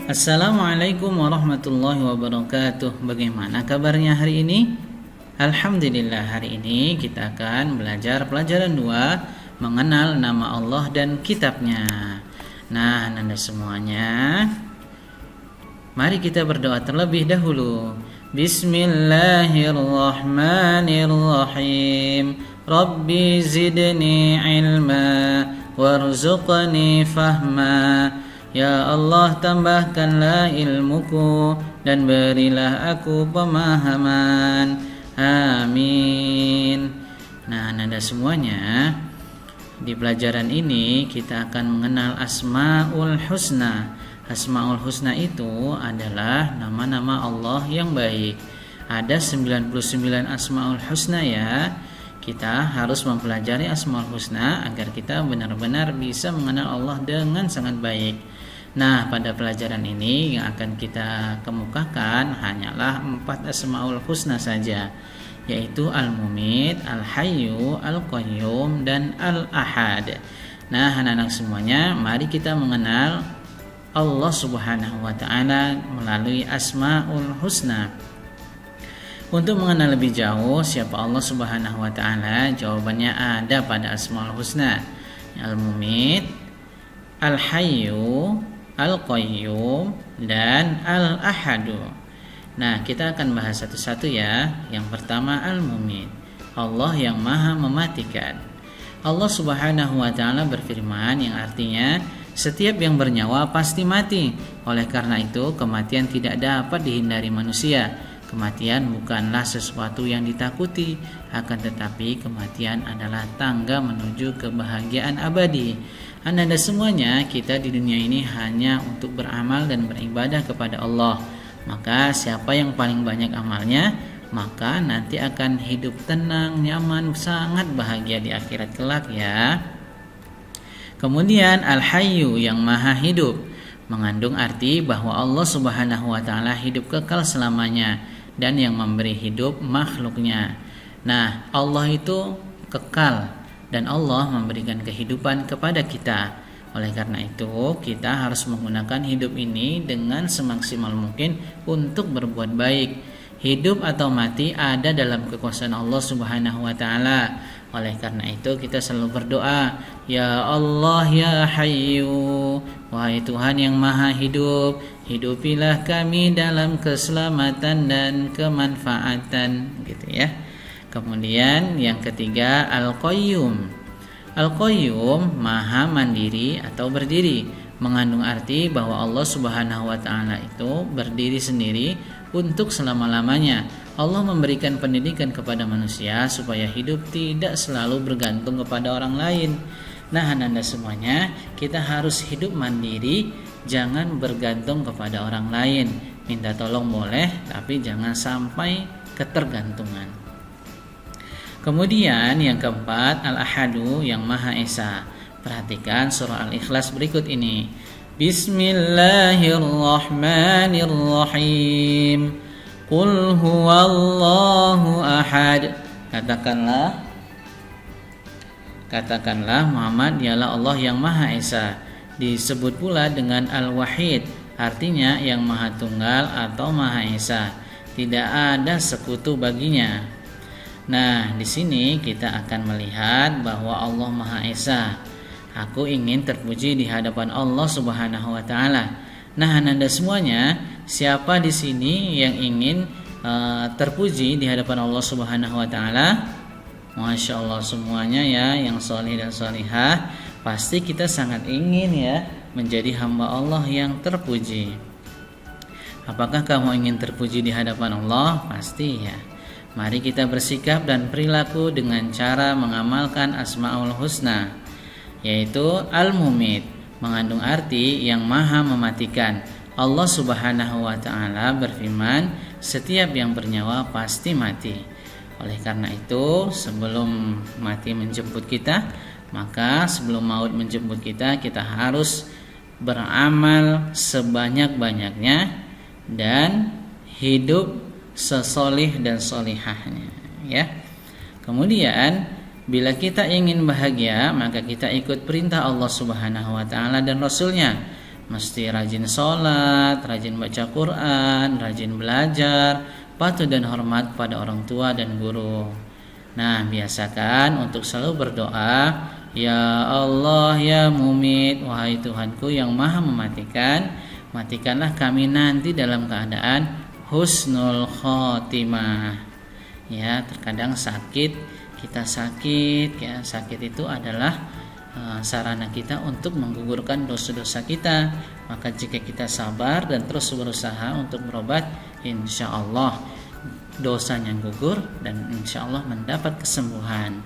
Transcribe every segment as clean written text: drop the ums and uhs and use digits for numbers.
Assalamualaikum warahmatullahi wabarakatuh. Bagaimana kabarnya hari ini? Alhamdulillah, hari ini kita akan belajar pelajaran 2, mengenal nama Allah dan kitabnya. Nah, Anda semuanya, mari kita berdoa terlebih dahulu. Bismillahirrahmanirrahim. Rabbi zidni ilma warzuqni fahma. Ya Allah, tambahkanlah ilmuku dan berilah aku pemahaman. Amin. Nah, Anda semuanya, di pelajaran ini kita akan mengenal Asmaul Husna. Asmaul Husna itu adalah nama-nama Allah yang baik. Ada 99 Asmaul Husna ya. Kita harus mempelajari Asmaul Husna agar kita benar-benar bisa mengenal Allah dengan sangat baik. Nah, pada pelajaran ini yang akan kita kemukakan hanyalah 4 Asmaul Husna saja, yaitu Al-Mumit, Al-Hayyu, Al-Qayyum, dan Al-Ahad. Nah, anak-anak semuanya, mari kita mengenal Allah Subhanahu wa Ta'ala melalui Asmaul Husna. Untuk mengenal lebih jauh siapa Allah Subhanahu wa Ta'ala, jawabannya ada pada Asmaul Husna. Al-Mumit, Al-Hayyu, Al-Qayyum, dan Al-Ahadu. Nah, kita akan bahas satu-satu ya. Yang pertama, Al-Mumit, Allah yang maha mematikan. Allah Subhanahu wa Ta'ala berfirman yang artinya setiap yang bernyawa pasti mati. Oleh karena itu, kematian tidak dapat dihindari manusia. Kematian bukanlah sesuatu yang ditakuti, akan tetapi kematian adalah tangga menuju kebahagiaan abadi. Anda semuanya, kita di dunia ini hanya untuk beramal dan beribadah kepada Allah. Maka siapa yang paling banyak amalnya, maka nanti akan hidup tenang, nyaman, sangat bahagia di akhirat kelak ya. Kemudian Al-Hayyu yang maha hidup, mengandung arti bahwa Allah Subhanahu wa Ta'ala hidup kekal selamanya dan yang memberi hidup makhluknya. Nah, Allah itu kekal dan Allah memberikan kehidupan kepada kita. Oleh karena itu, kita harus menggunakan hidup ini dengan semaksimal mungkin untuk berbuat baik. Hidup atau mati ada dalam kekuasaan Allah Subhanahu wa Ta'ala. Oleh karena itu, kita selalu berdoa, Ya Allah ya Hayyu, wahai Tuhan yang maha hidup, hidupilah kami dalam keselamatan dan kemanfaatan, gitu ya. Kemudian yang ketiga, Al-Qayyum. Al-Qayyum maha mandiri atau berdiri, mengandung arti bahwa Allah Subhanahu wa Ta'ala itu berdiri sendiri untuk selama-lamanya. Allah memberikan pendidikan kepada manusia supaya hidup tidak selalu bergantung kepada orang lain. Nah, Anda semuanya, kita harus hidup mandiri, jangan bergantung kepada orang lain. Minta tolong boleh, tapi jangan sampai ketergantungan. Kemudian yang keempat, Al-Ahadu yang Maha Esa. Perhatikan surah Al-Ikhlas berikut ini. Bismillahirrahmanirrahim. Qul huwallahu ahad. Katakanlah Muhammad dialah Allah yang Maha Esa. Disebut pula dengan Al-Wahid, artinya yang Maha Tunggal atau Maha Esa. Tidak ada sekutu baginya. Nah, di sini kita akan melihat bahwa Allah Maha Esa. Aku ingin terpuji di hadapan Allah Subhanahu wa Ta'ala. Nah, Anda semuanya, siapa di sini yang ingin terpuji di hadapan Allah Subhanahu wa Ta'ala? Masya Allah semuanya ya, yang soleh dan solihah, pasti kita sangat ingin ya menjadi hamba Allah yang terpuji. Apakah kamu ingin terpuji di hadapan Allah? Pasti ya. Mari kita bersikap dan perilaku dengan cara mengamalkan Asmaul Husna, yaitu Al-Mumit, mengandung arti yang maha mematikan. Allah Subhanahu wa Ta'ala berfirman, setiap yang bernyawa pasti mati. Oleh karena itu, sebelum mati menjemput kita, maka sebelum maut menjemput kita, kita harus beramal sebanyak-banyaknya dan hidup sesolih dan solihahnya ya. Kemudian bila kita ingin bahagia, maka kita ikut perintah Allah Subhanahu wa Ta'ala dan Rasulnya. mesti rajin sholat, rajin baca Quran, rajin belajar, patuh dan hormat kepada orang tua dan guru. Nah, biasakan untuk selalu berdoa, ya Allah ya Mumit, wahai Tuhanku yang maha mematikan, matikanlah kami nanti dalam keadaan husnul khotimah. Ya, terkadang kita sakit ya, sakit itu adalah sarana kita untuk menggugurkan dosa-dosa kita. Maka jika kita sabar dan terus berusaha untuk berobat, insya Allah dosanya gugur dan insya Allah mendapat kesembuhan.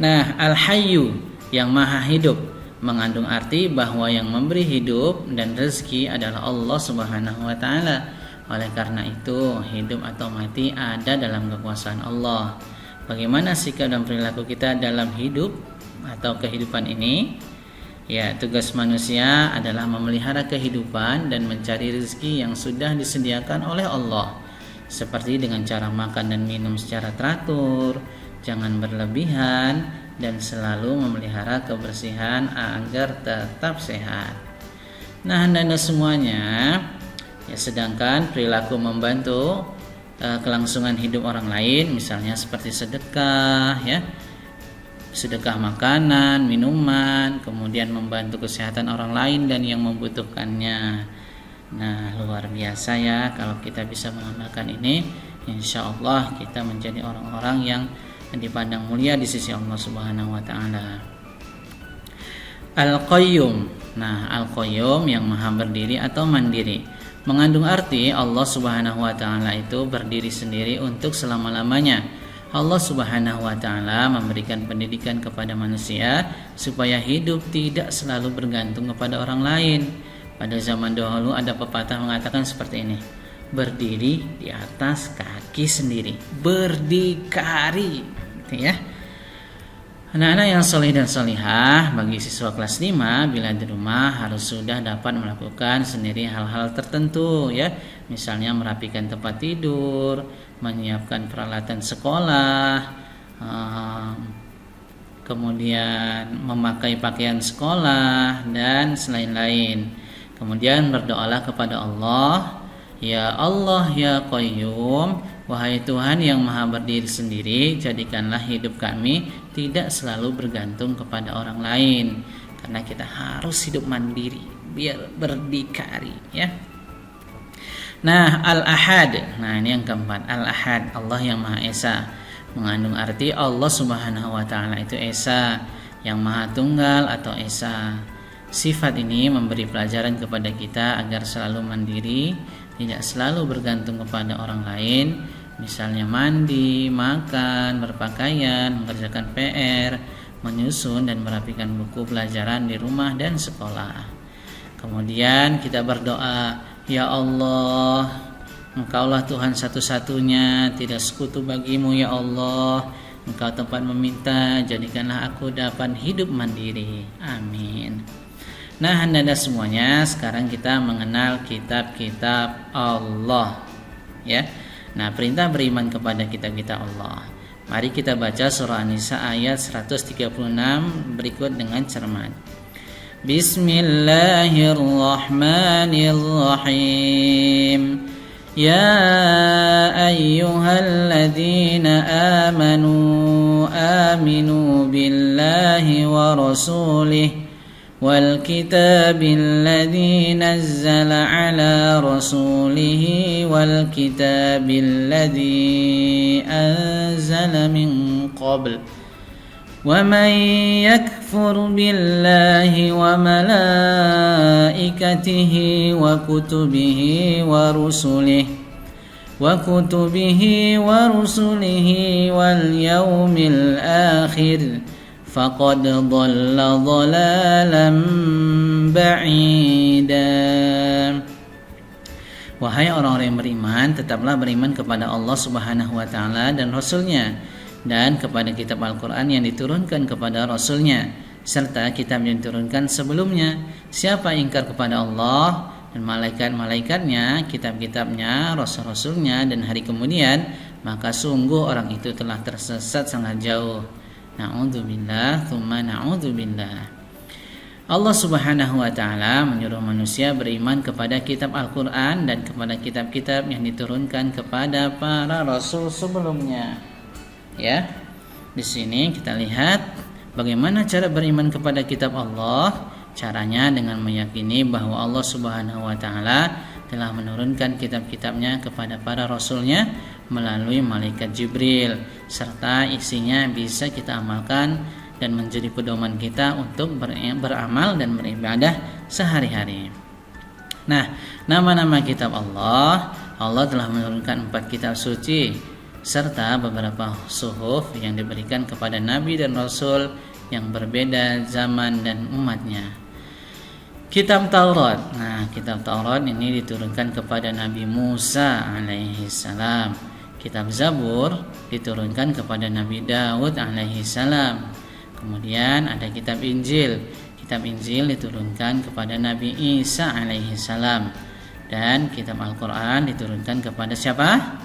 Nah, Al-Hayyu yang maha hidup mengandung arti bahwa yang memberi hidup dan rezeki adalah Allah Subhanahu wa taala. Oleh karena itu, hidup atau mati ada dalam kekuasaan Allah. Bagaimana sikap dan perilaku kita dalam hidup atau kehidupan ini? Ya, tugas manusia adalah memelihara kehidupan dan mencari rezeki yang sudah disediakan oleh Allah, seperti dengan cara makan dan minum secara teratur, jangan berlebihan, dan selalu memelihara kebersihan agar tetap sehat. Nah, anda semuanya, ya, sedangkan perilaku membantu kelangsungan hidup orang lain, misalnya seperti sedekah, ya, sedekah makanan, minuman, kemudian membantu kesehatan orang lain dan yang membutuhkannya. Nah, luar biasa ya kalau kita bisa mengamalkan ini, insya Allah kita menjadi orang-orang yang dipandang mulia di sisi Allah Subhanahu wa taala. Al-Qayyum. Nah, Al-Qayyum yang maha berdiri atau mandiri mengandung arti Allah Subhanahu wa taala itu berdiri sendiri untuk selama-lamanya. Allah Subhanahu wa taala memberikan pendidikan kepada manusia supaya hidup tidak selalu bergantung kepada orang lain. Pada zaman dahulu ada pepatah mengatakan seperti ini, berdiri di atas kaki sendiri, berdikari, gitu ya. Anak-anak yang soleh dan solihah, bagi siswa kelas 5 bila di rumah harus sudah dapat melakukan sendiri hal-hal tertentu, ya. Misalnya merapikan tempat tidur, menyiapkan peralatan sekolah, kemudian memakai pakaian sekolah dan selain-lain. Kemudian berdoalah kepada Allah, ya Allah ya Qayyum, wahai Tuhan yang maha berdiri sendiri, jadikanlah hidup kami tidak selalu bergantung kepada orang lain, karena kita harus hidup mandiri, biar berdikari, ya. Nah, Al-Ahad. Nah, ini yang keempat, Al-Ahad, Allah yang Maha Esa, mengandung arti Allah Subhanahu wa taala itu Esa, yang Maha Tunggal atau Esa. Sifat ini memberi pelajaran kepada kita agar selalu mandiri, tidak selalu bergantung kepada orang lain, misalnya mandi, makan, berpakaian, mengerjakan PR, menyusun dan merapikan buku pelajaran di rumah dan sekolah. Kemudian kita berdoa, ya Allah, Engkaulah Tuhan satu-satunya, tidak sekutu bagimu ya Allah. Engkau tempat meminta, jadikanlah aku dapat hidup mandiri. Amin. Nah, anda semuanya, sekarang kita mengenal kitab-kitab Allah, ya. Nah, perintah beriman kepada kitab-kitab Allah. Mari kita baca surah An-Nisa ayat 136 berikut dengan cermat. Bismillahirrahmanirrahim. Ya ayyuhalladzina amanu aminu billahi wa rasulih wal kitabil ladzi nazzala ala rasulih wal kitabil ladzi anzala min qabl wa man yakfur billahi wa malaikatihi wa kutubihi wa rusulihi wal yawmil akhir faqad dhalla dhalalan ba'ida. Wahai orang-orang yang beriman, tetaplah beriman kepada Allah Subhanahu wa taala dan Rasul-Nya, dan kepada kitab Al-Quran yang diturunkan kepada Rasul-Nya, serta kitab yang diturunkan sebelumnya. Siapa ingkar kepada Allah dan malaikat-malaikatnya, kitab-kitabnya, Rasul-Rasulnya, dan hari kemudian, maka sungguh orang itu telah tersesat sangat jauh. Na'udzubillah, tsumma na'udzubillah. Allah Subhanahu wa taala menyuruh manusia beriman kepada kitab Al-Qur'an dan kepada kitab-kitab yang diturunkan kepada para rasul sebelumnya. Ya. Di sini kita lihat bagaimana cara beriman kepada kitab Allah. Caranya dengan meyakini bahwa Allah Subhanahu wa taala telah menurunkan kitab-kitabnya kepada para rasulnya melalui malaikat Jibril, serta isinya bisa kita amalkan dan menjadi pedoman kita untuk beramal dan beribadah sehari-hari. Nah, nama-nama kitab Allah telah menurunkan 4 kitab suci serta beberapa suhuf yang diberikan kepada nabi dan rasul yang berbeda zaman dan umatnya. Kitab Taurat. Nah, kitab Taurat ini diturunkan kepada Nabi Musa alaihi salam. Kitab Zabur diturunkan kepada Nabi Daud alaihi salam. Kemudian ada kitab Injil. Kitab Injil diturunkan kepada Nabi Isa alaihi salam. Dan kitab Al-Qur'an diturunkan kepada siapa?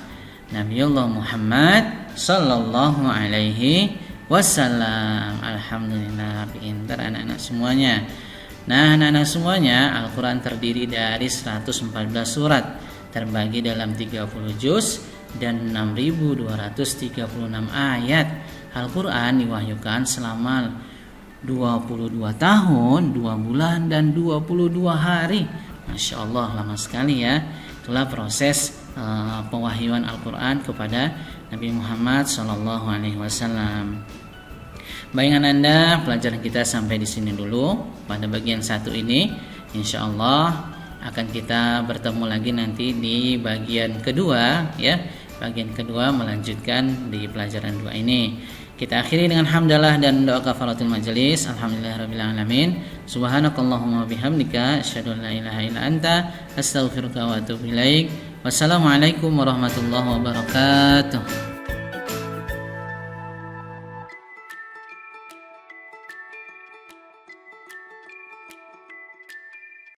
Nabiullah Muhammad sallallahu alaihi wasallam. Alhamdulillah, pintar anak-anak semuanya. Nah, anak-anak semuanya, Al-Qur'an terdiri dari 114 surat, terbagi dalam 30 juz dan 6.236 ayat. Al-Quran diwahyukan selama 22 tahun, 2 bulan dan 22 hari. Masya Allah, lama sekali ya. Itulah proses pewahyuan Al-Quran kepada Nabi Muhammad SAW. Bayangan Anda, pelajaran kita sampai di sini dulu. Pada bagian 1 ini, insya Allah akan kita bertemu lagi nanti di bagian kedua ya. Bagian kedua melanjutkan di pelajaran 2 ini. Kita akhiri dengan hamdalah dan doa kafaratul majelis. Alhamdulillahirabbil alamin. Subhanakallahumma bihamdika asyhadu an la ilaha illa anta astaghfiruka wa atubu ilaik. Wassalamualaikum warahmatullahi wabarakatuh.